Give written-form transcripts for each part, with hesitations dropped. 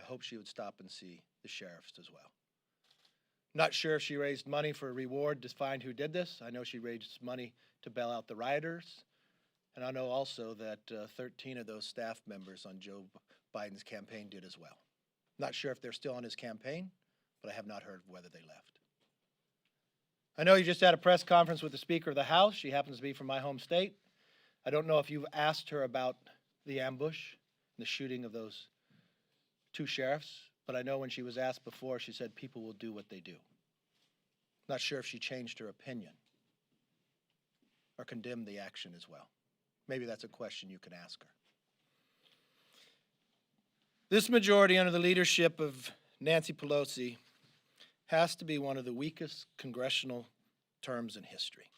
hope she would stop and see the sheriffs as well. Not sure if she raised money for a reward to find who did this. I know she raised money to bail out the rioters. And I know also that 13 of those staff members on Joe Biden's campaign did as well. Not sure if they're still on his campaign, but I have not heard whether they left. I know you just had a press conference with the Speaker of the House. She happens to be from my home state. I don't know if you've asked her about the ambush, the shooting of those two sheriffs, but I know when she was asked before, she said people will do what they do. Not sure if she changed her opinion or condemned the action as well. Maybe that's a question you can ask her. This majority under the leadership of Nancy Pelosi has to be one of the weakest congressional terms in history.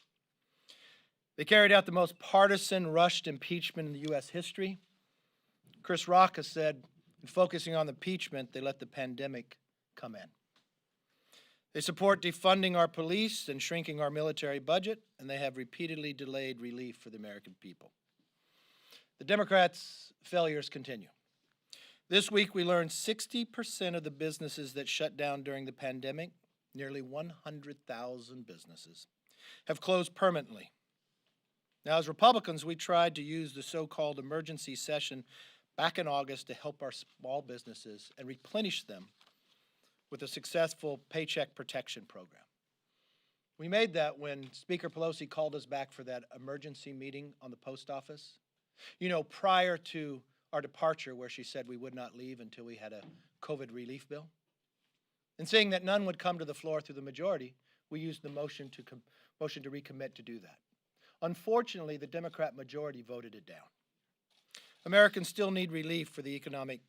They carried out the most partisan, rushed impeachment in the U.S. history. Chris Rock has said, in focusing on the impeachment, they let the pandemic come in. They support defunding our police and shrinking our military budget, and they have repeatedly delayed relief for the American people. The Democrats' failures continue. This week we learned 60% of the businesses that shut down during the pandemic, nearly 100,000 businesses, have closed permanently. Now, as Republicans, we tried to use the so-called emergency session back in August to help our small businesses and replenish them with a successful Paycheck Protection Program. We made that when Speaker Pelosi called us back for that emergency meeting on the post office. You know, prior to our departure, where she said we would not leave until we had a COVID relief bill. And seeing that none would come to the floor through the majority, we used the motion to recommit to do that. Unfortunately, the Democrat majority voted it down. Americans still need relief for the economic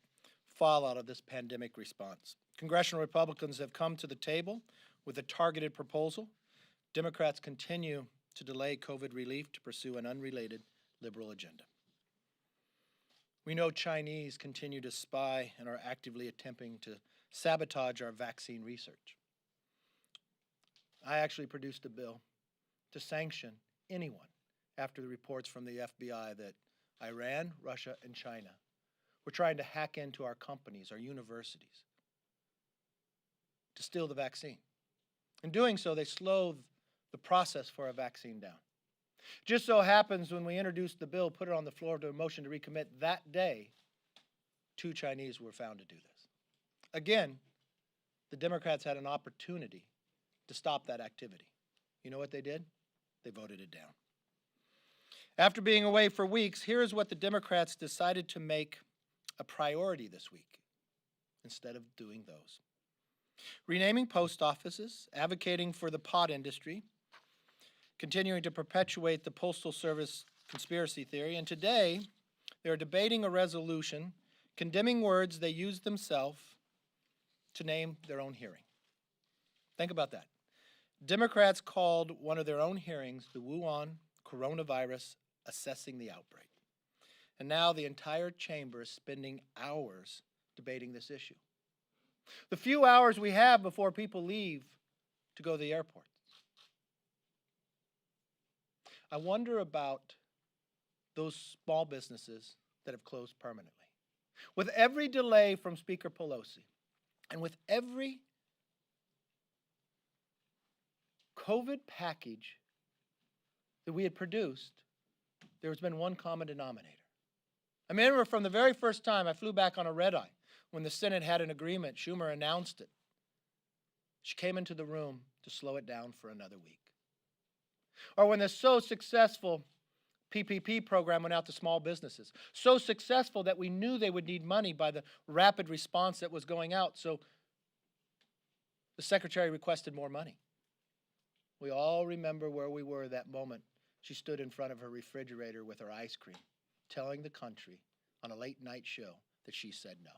fallout of this pandemic response. Congressional Republicans have come to the table with a targeted proposal. Democrats continue to delay COVID relief to pursue an unrelated liberal agenda. We know Chinese continue to spy and are actively attempting to sabotage our vaccine research. I actually produced a bill to sanction anyone after the reports from the FBI that Iran, Russia, and China were trying to hack into our companies, our universities, to steal the vaccine. In doing so, they slowed the process for a vaccine down. Just so happens when we introduced the bill, put it on the floor to a motion to recommit, that day, 2 Chinese were found to do this. Again, the Democrats had an opportunity to stop that activity. You know what they did? They voted it down. After being away for weeks, here's what the Democrats decided to make a priority this week instead of doing those. Renaming post offices, advocating for the pot industry, continuing to perpetuate the Postal Service conspiracy theory, and today they're debating a resolution condemning words they used themselves to name their own hearing. Think about that. Democrats called one of their own hearings the Wuhan coronavirus assessing the outbreak. And now the entire chamber is spending hours debating this issue. The few hours we have before people leave to go to the airport. I wonder about those small businesses that have closed permanently. With every delay from Speaker Pelosi and with every COVID package that we had produced, there has been one common denominator. I remember from the very first time I flew back on a red eye when the Senate had an agreement, Schumer announced it. She came into the room to slow it down for another week. Or when the so successful PPP program went out to small businesses. So successful that we knew they would need money by the rapid response that was going out. So the secretary requested more money. We all remember where we were that moment. She stood in front of her refrigerator with her ice cream, telling the country on a late night show that she said no.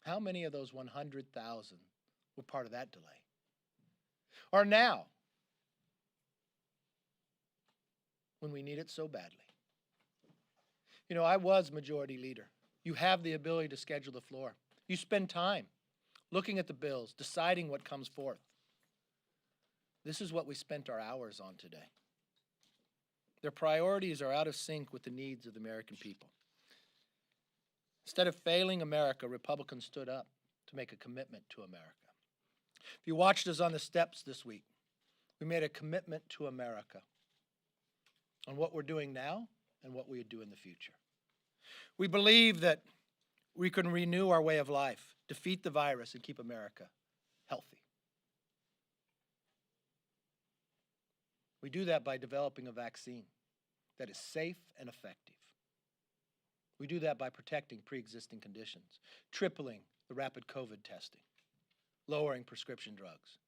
How many of those 100,000 were part of that delay? Or now, when we need it so badly. You know, I was majority leader. You have the ability to schedule the floor. You spend time looking at the bills, deciding what comes forth. This is what we spent our hours on today. Their priorities are out of sync with the needs of the American people. Instead of failing America, Republicans stood up to make a commitment to America. If you watched us on the steps this week, we made a commitment to America on what we're doing now and what we would do in the future. We believe that we can renew our way of life, defeat the virus, and keep America healthy. We do that by developing a vaccine that is safe and effective. We do that by protecting pre-existing conditions, tripling the rapid COVID testing, lowering prescription drugs.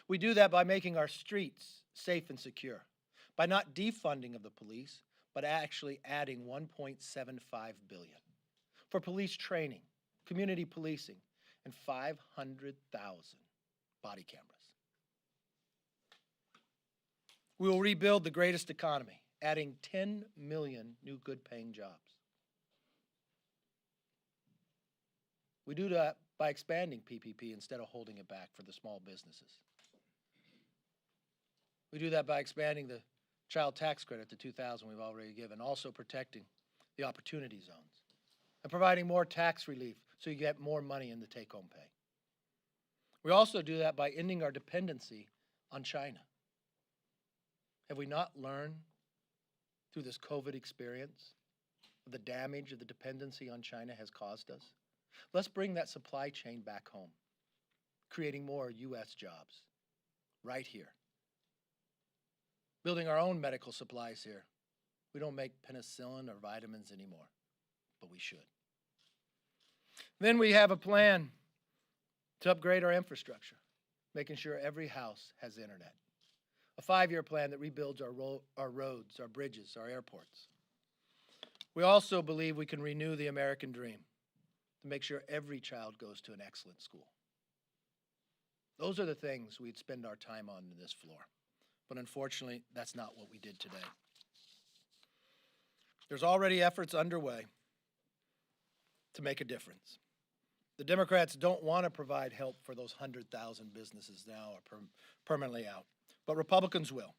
We do that by making our streets safe and secure, by not defunding of the police, but actually adding $1.75 billion for police training, community policing, and 500,000 body cameras. We will rebuild the greatest economy, adding 10 million new good-paying jobs. We do that by expanding PPP instead of holding it back for the small businesses. We do that by expanding the child tax credit to $2,000 we've already given, also protecting the opportunity zones and providing more tax relief so you get more money in the take-home pay. We also do that by ending our dependency on China. Have we not learned through this COVID experience the damage of the dependency on China has caused us? Let's bring that supply chain back home, creating more U.S. jobs right here. Building our own medical supplies here. We don't make penicillin or vitamins anymore, but we should. Then we have a plan to upgrade our infrastructure, making sure every house has internet. A 5-year plan that rebuilds our roads, our bridges, our airports. We also believe we can renew the American dream to make sure every child goes to an excellent school. Those are the things we'd spend our time on this floor. But unfortunately, that's not what we did today. There's already efforts underway to make a difference. The Democrats don't want to provide help for those 100,000 businesses now or permanently out, but Republicans will.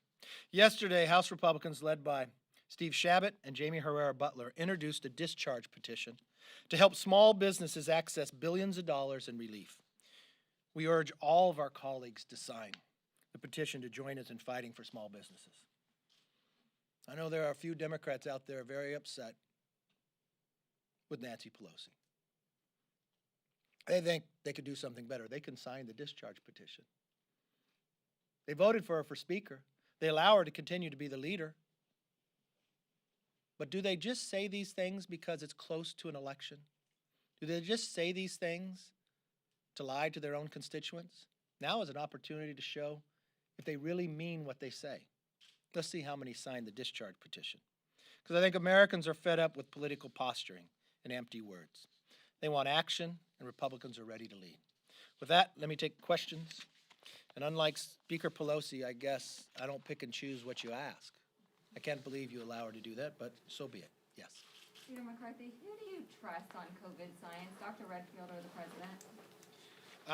Yesterday, House Republicans led by Steve Chabot and Jamie Herrera Butler introduced a discharge petition to help small businesses access billions of dollars in relief. We urge all of our colleagues to sign the petition to join us in fighting for small businesses. I know there are a few Democrats out there very upset with Nancy Pelosi. They think they could do something better. They can sign the discharge petition. They voted for her for Speaker. They allow her to continue to be the leader. But do they just say these things because it's close to an election? Do they just say these things to lie to their own constituents? Now is an opportunity to show if they really mean what they say. Let's see how many signed the discharge petition. Because I think Americans are fed up with political posturing and empty words. They want action, and Republicans are ready to lead. With that, let me take questions. And unlike Speaker Pelosi, I guess I don't pick and choose what you ask. I can't believe you allow her to do that, but so be it. Yes. Speaker McCarthy, who do you trust on COVID science, Dr. Redfield or the President?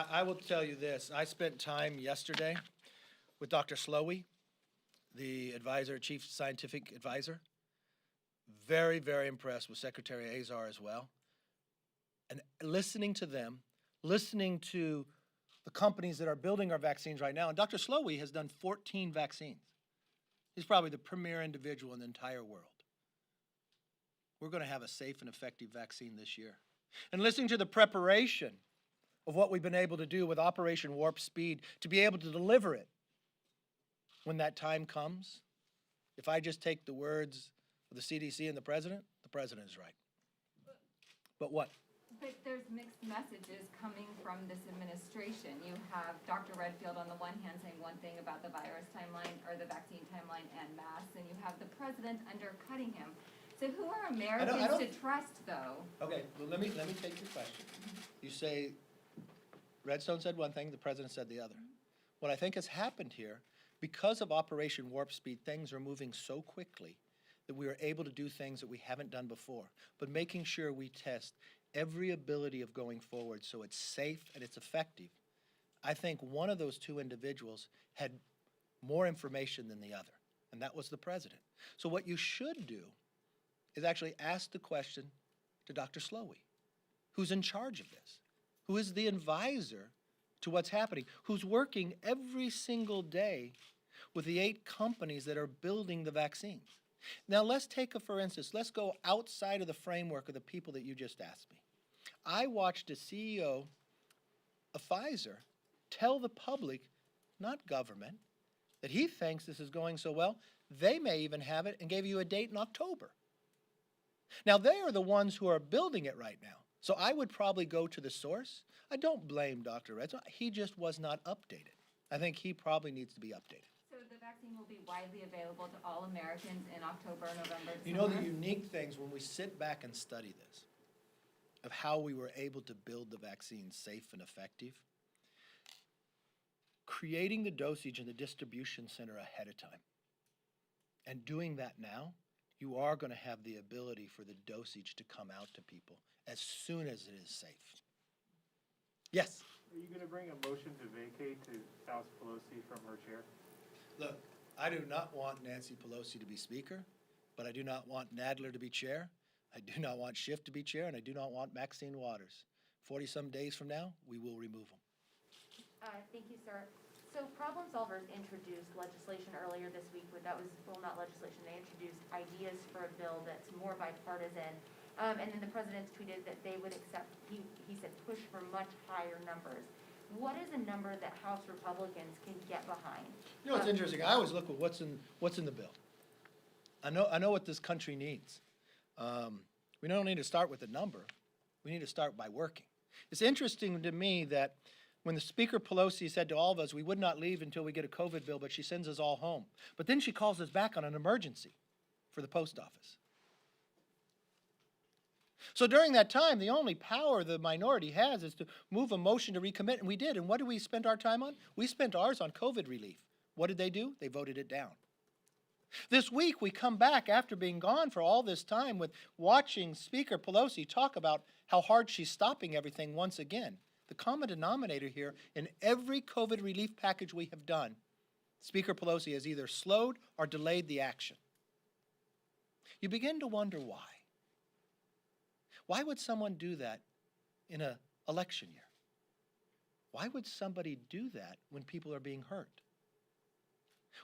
I will tell you this. I spent time yesterday with Dr. Slowey, the advisor, chief scientific advisor. Very, very impressed with Secretary Azar as well. And listening to them, listening to the companies that are building our vaccines right now. And Dr. Slowey has done 14 vaccines. He's probably the premier individual in the entire world. We're going to have a safe and effective vaccine this year. And listening to the preparation of what we've been able to do with Operation Warp Speed to be able to deliver it when that time comes. If I just take the words of the CDC and the President is right. But what? But there's mixed messages coming from this administration. You have Dr. Redfield on the one hand saying one thing about the virus timeline or the vaccine timeline and masks, and you have the President undercutting him. So who are Americans to trust, though? Okay, well, let me take your question. You say Redstone said one thing, the President said the other. What I think has happened here, because of Operation Warp Speed, things are moving so quickly that we are able to do things that we haven't done before, but making sure we test every ability of going forward so it's safe and it's effective. I think one of those two individuals had more information than the other, and that was the President. So what you should do is actually ask the question to Dr. Slowey. who's in charge of this, who is the advisor to what's happening, who's working every single day with the 8 companies that are building the vaccines. Now let's take for instance, let's go outside of the framework of the people that you just asked me. I watched a CEO of Pfizer tell the public, not government, that he thinks this is going so well, they may even have it, and gave you a date in October. Now, they are the ones who are building it right now. So I would probably go to the source. I don't blame Dr. Redstone. He just was not updated. I think he probably needs to be updated. So the vaccine will be widely available to all Americans in October, November, December? You know, the unique things when we sit back and study this, of how we were able to build the vaccine safe and effective, creating the dosage and the distribution center ahead of time, and doing that now, you are going to have the ability for the dosage to come out to people as soon as it is safe. Yes? Are you going to bring a motion to vacate to oust Pelosi from her chair? Look, I do not want Nancy Pelosi to be speaker, but I do not want Nadler to be chair. I do not want Schiff to be chair, and I do not want Maxine Waters. 40-some days from now, we will remove them. Thank you, sir. So Problem Solvers introduced legislation earlier this week, that was, well, not legislation, they introduced ideas for a bill that's more bipartisan. And then the president tweeted that they would accept, he said, push for much higher numbers. What is a number that House Republicans can get behind? You know, it's interesting. I always look at what's in the bill. I know what this country needs. We don't need to start with a number. We need to start by working. It's interesting to me that when the Speaker Pelosi said to all of us, we would not leave until we get a COVID bill, but she sends us all home. But then she calls us back on an emergency for the post office. So during that time, the only power the minority has is to move a motion to recommit, and we did. And what did we spend our time on? We spent ours on COVID relief. What did they do? They voted it down. This week, we come back after being gone for all this time with watching Speaker Pelosi talk about how hard she's stopping everything once again. The common denominator here, in every COVID relief package we have done, Speaker Pelosi has either slowed or delayed the action. You begin to wonder why. Why would someone do that in an election year? Why would somebody do that when people are being hurt?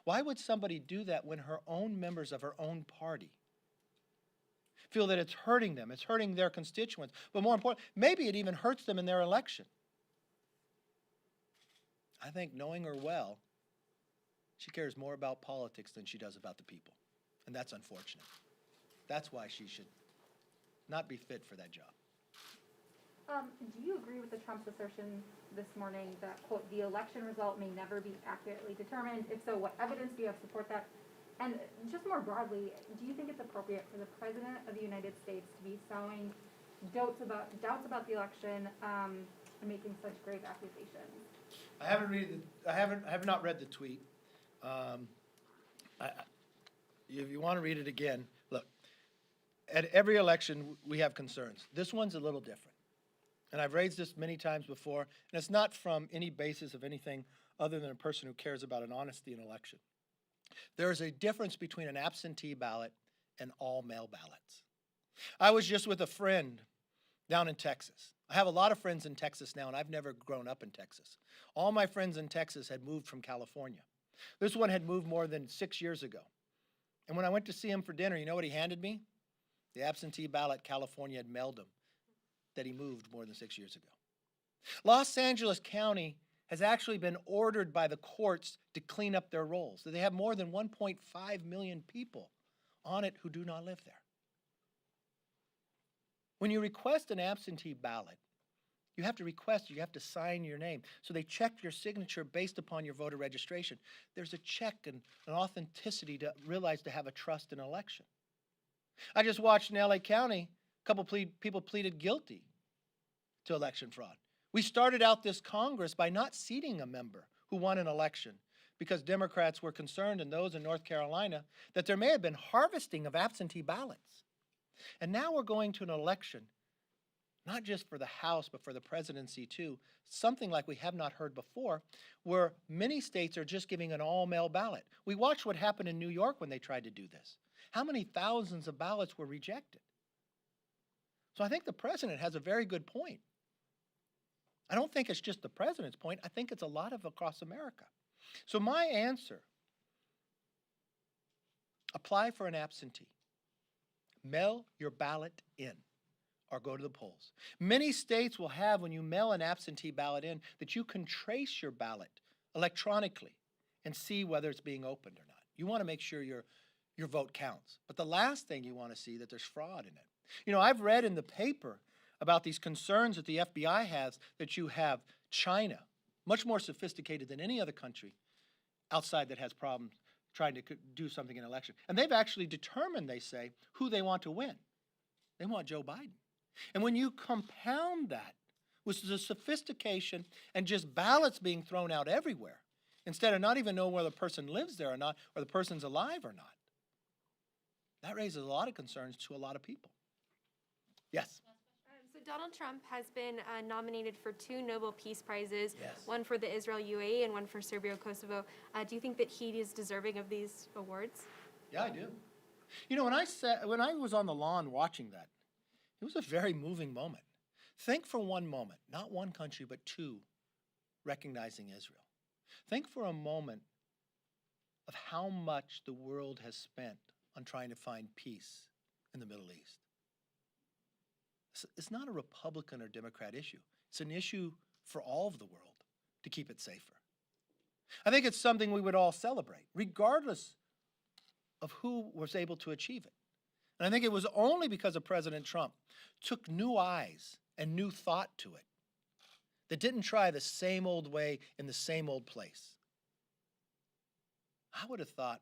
Why would somebody do that when her own members of her own party feel that it's hurting them, it's hurting their constituents, but more important, maybe it even hurts them in their election? I think, knowing her well, she cares more about politics than she does about the people. And that's unfortunate. That's why she should not be fit for that job. Do you agree with the Trump's assertion this morning that, quote, the election result may never be accurately determined? If so, what evidence do you have to support that? And just more broadly, do you think it's appropriate for the President of the United States to be sowing doubts about the election and making such grave accusations? I have not read the tweet. If you want to read it again, look, at every election we have concerns. This one's a little different. And I've raised this many times before, and it's not from any basis of anything other than a person who cares about an honesty in election. There is a difference between an absentee ballot and all mail ballots. I was just with a friend down in Texas. I have a lot of friends in Texas now, and I've never grown up in Texas. All my friends in Texas had moved from California. This one had moved more than 6 years ago. And when I went to see him for dinner, you know what he handed me? The absentee ballot California had mailed him that he moved more than 6 years ago. Los Angeles County has actually been ordered by the courts to clean up their rolls. They have more than 1.5 million people on it who do not live there. When you request an absentee ballot, you have to sign your name. So they check your signature based upon your voter registration. There's a check and an authenticity to realize to have a trust in an election. I just watched in LA County, a couple people pleaded guilty to election fraud. We started out this Congress by not seating a member who won an election because Democrats were concerned, and those in North Carolina, that there may have been harvesting of absentee ballots. And now we're going to an election, not just for the House, but for the presidency too, something like we have not heard before, where many states are just giving an all-mail ballot. We watched what happened in New York when they tried to do this. How many thousands of ballots were rejected? So I think the president has a very good point. I don't think it's just the president's point. I think it's a lot of across America. So my answer, apply for an absentee. Mail your ballot in or go to the polls. Many states will have, when you mail an absentee ballot in, that you can trace your ballot electronically and see whether it's being opened or not. You want to make sure your vote counts. But the last thing you want to see that there's fraud in it. You know, I've read in the paper about these concerns that the FBI has that you have China, much more sophisticated than any other country outside that has problems trying to do something in an election. And they've actually determined, they say, who they want to win. They want Joe Biden. And when you compound that with the sophistication and just ballots being thrown out everywhere, instead of not even knowing whether the person lives there or not, or the person's alive or not, that raises a lot of concerns to a lot of people. Yes? So Donald Trump has been nominated for 2 Nobel Peace Prizes, Yes. one for the Israel-UAE and one for Serbia-Kosovo. Do you think that he is deserving of these awards? Yeah, I do. You know, when I was on the lawn watching that, it was a very moving moment. Think for one moment, not one country, but 2 recognizing Israel. Think for a moment of how much the world has spent on trying to find peace in the Middle East. It's not a Republican or Democrat issue. It's an issue for all of the world to keep it safer. I think it's something we would all celebrate, regardless of who was able to achieve it. And I think it was only because of President Trump took new eyes and new thought to it that didn't try the same old way in the same old place. I would have thought,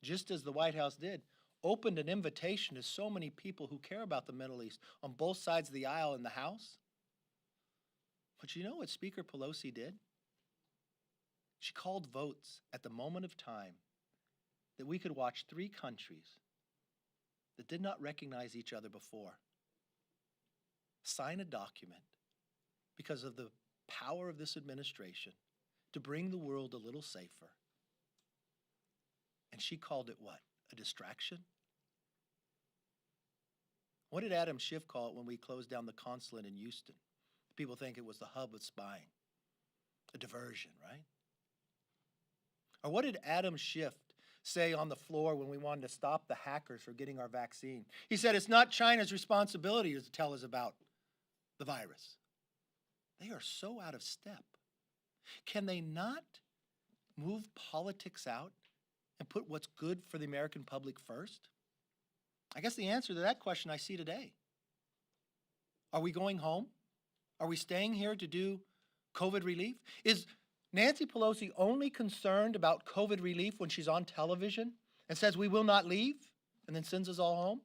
just as the White House did, opened an invitation to so many people who care about the Middle East on both sides of the aisle in the House. But you know what Speaker Pelosi did? She called votes at the moment of time that we could watch 3 countries that did not recognize each other before sign a document because of the power of this administration to bring the world a little safer. And she called it what? A distraction? What did Adam Schiff call it when we closed down the consulate in Houston? People think it was the hub of spying. A diversion, right? Or what did Adam Schiff say on the floor when we wanted to stop the hackers from getting our vaccine? He said it's not China's responsibility to tell us about the virus. They are so out of step. Can they not move politics out and put what's good for the American public first? I guess the answer to that question I see today. Are we going home? Are we staying here to do COVID relief? Is Nancy Pelosi only concerned about COVID relief when she's on television and says we will not leave and then sends us all home?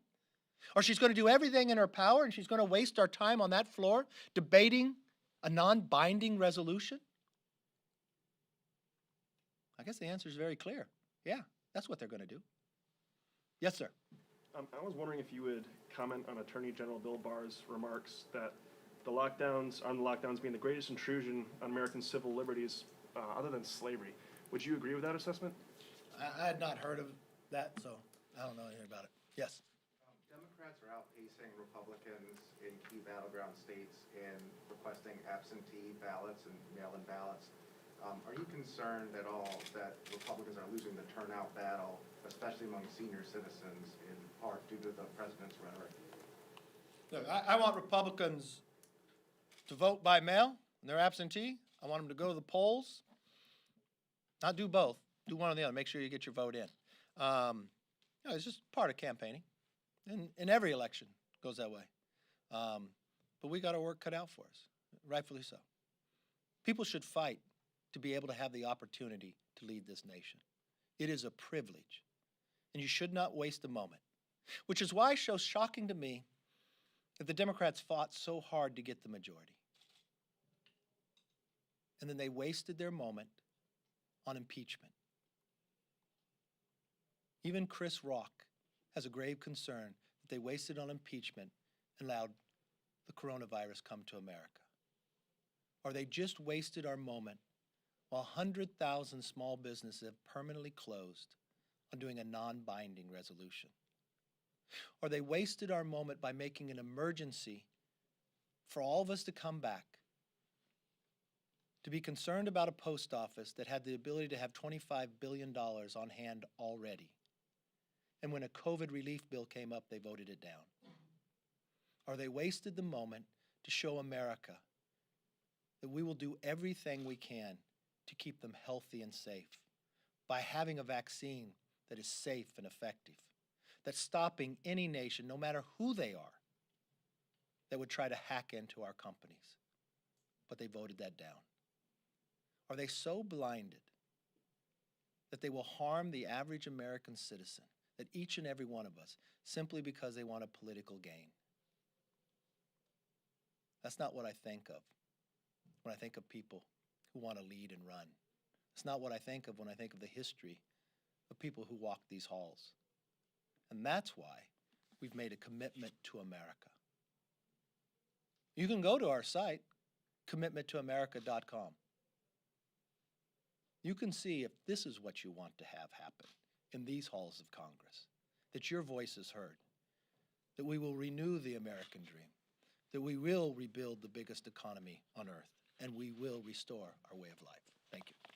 Or she's going to do everything in her power and she's going to waste our time on that floor debating a non-binding resolution? I guess the answer is very clear. Yeah, that's what they're going to do. Yes, sir. I was wondering if you would comment on Attorney General Bill Barr's remarks that the lockdowns being the greatest intrusion on American civil liberties other than slavery. Would you agree with that assessment? I had not heard of that, so I don't know anything about it. Yes. Democrats are outpacing Republicans in key battleground states in requesting absentee ballots and mail-in ballots. Are you concerned at all that Republicans are losing the turnout battle, especially among senior citizens, in part due to the president's rhetoric? Look, I want Republicans to vote by mail when they're absentee. I want them to go to the polls. Not do both. Do one or the other. Make sure you get your vote in. It's just part of campaigning. In every election goes that way. But we got our work cut out for us, rightfully so. People should fight to be able to have the opportunity to lead this nation. It is a privilege, and you should not waste a moment, which is why it's so shocking to me that the Democrats fought so hard to get the majority. And then they wasted their moment on impeachment. Even Chris Rock has a grave concern that they wasted on impeachment and allowed the coronavirus come to America. Or they just wasted our moment while 100,000 small businesses have permanently closed on doing a non-binding resolution. Or they wasted our moment by making an emergency for all of us to come back, to be concerned about a post office that had the ability to have $25 billion on hand already. And when a COVID relief bill came up, they voted it down. Or they wasted the moment to show America that we will do everything we can to keep them healthy and safe by having a vaccine that is safe and effective, that's stopping any nation, no matter who they are, that would try to hack into our companies. But they voted that down. Are they so blinded that they will harm the average American citizen, that each and every one of us, simply because they want a political gain? That's not what I think of when I think of people who want to lead and run. It's not what I think of when I think of the history of people who walk these halls. And that's why we've made a commitment to America. You can go to our site, commitmenttoamerica.com. You can see if this is what you want to have happen in these halls of Congress, that your voice is heard, that we will renew the American dream, that we will rebuild the biggest economy on earth, and we will restore our way of life. Thank you.